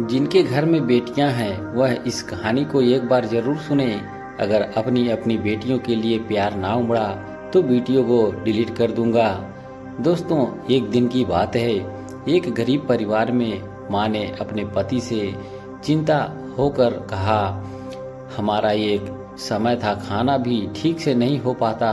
जिनके घर में बेटियां हैं वह इस कहानी को एक बार जरूर सुने। अगर अपनी अपनी बेटियों के लिए प्यार ना उमड़ा तो वीडियो को डिलीट कर दूंगा। दोस्तों, एक दिन की बात है। एक गरीब परिवार में माँ ने अपने पति से चिंता होकर कहा, हमारा एक समय था, खाना भी ठीक से नहीं हो पाता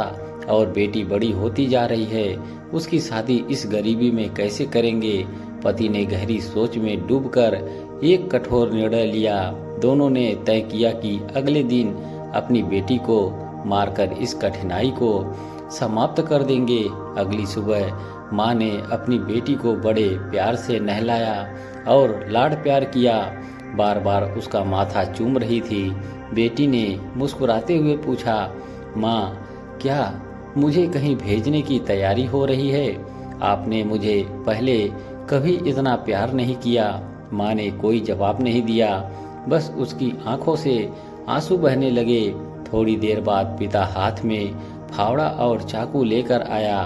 और बेटी बड़ी होती जा रही है, उसकी शादी इस गरीबी में कैसे करेंगे। पति ने गहरी सोच में डूबकर एक कठोर निर्णय लिया। दोनों ने तय किया कि अगले दिन अपनी बेटी को मारकर इस कठिनाई को समाप्त कर देंगे। अगली सुबह माँ ने अपनी बेटी को बड़े प्यार से नहलाया और लाड प्यार किया। बार बार उसका माथा चूम रही थी। बेटी ने मुस्कुराते हुए पूछा, माँ, क्या मुझे कहीं भेजने की तैयारी हो रही है? आपने मुझे पहले कभी इतना प्यार नहीं किया। माँ ने कोई जवाब नहीं दिया, बस उसकी आंखों से आंसू बहने लगे। थोड़ी देर बाद पिता हाथ में फावड़ा और चाकू लेकर आया।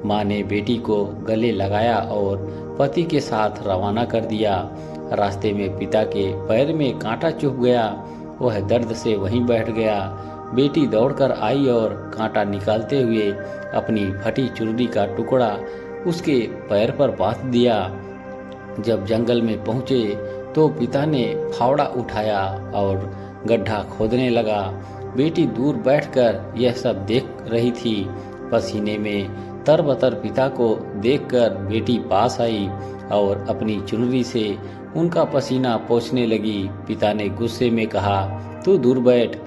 माँ ने बेटी को गले लगाया और पति के साथ रवाना कर दिया। रास्ते में पिता के पैर में कांटा चुभ गया। वह दर्द से वहीं बैठ गया। बेटी दौड़कर आई और कांटा निकालते हुए अपनी फटी चुनरी का टुकड़ा उसके पैर पर बांध दिया। जब जंगल में पहुंचे तो पिता ने फावड़ा उठाया और गड्ढा खोदने लगा। बेटी दूर बैठकर यह सब देख रही थी। पसीने में तरबतर पिता को देखकर बेटी पास आई और अपनी चुनरी से उनका पसीना पोंछने लगी। पिता ने गुस्से में कहा, तू दूर बैठ,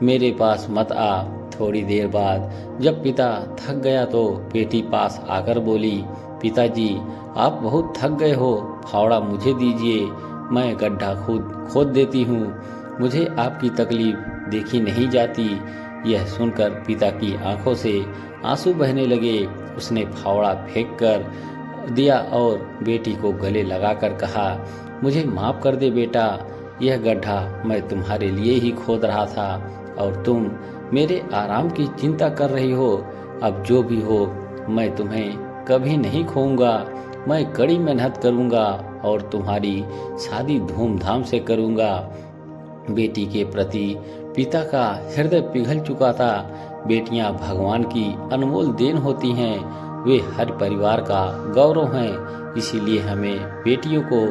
मेरे पास मत आ। थोड़ी देर बाद जब पिता थक गया तो बेटी पास आकर बोली, पिताजी, आप बहुत थक गए हो, फावड़ा मुझे दीजिए, मैं गड्ढा खोद देती हूँ। मुझे आपकी तकलीफ देखी नहीं जाती। यह सुनकर पिता की आंखों से आंसू बहने लगे। उसने फावड़ा फेंक कर दिया और बेटी को गले लगाकर कहा, मुझे माफ कर दे बेटा, यह गड्ढा मैं तुम्हारे लिए ही खोद रहा था और तुम मेरे आराम की चिंता कर रही हो। अब जो भी हो, मैं तुम्हें कभी नहीं खोऊंगा। मैं कड़ी मेहनत करूंगा और तुम्हारी शादी धूमधाम से करूंगा। बेटी के प्रति पिता का हृदय पिघल चुका था। बेटियां भगवान की अनमोल देन होती हैं। वे हर परिवार का गौरव हैं। इसीलिए हमें बेटियों को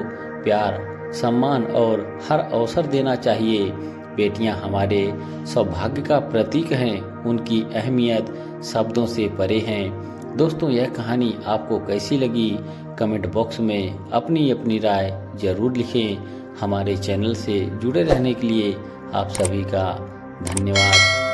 प्यार, सम्मान और हर अवसर देना चाहिए। बेटियां हमारे सौभाग्य का प्रतीक हैं। उनकी अहमियत शब्दों से परे हैं। दोस्तों, यह कहानी आपको कैसी लगी? कमेंट बॉक्स में अपनी अपनी राय जरूर लिखें। हमारे चैनल से जुड़े रहने के लिए आप सभी का धन्यवाद।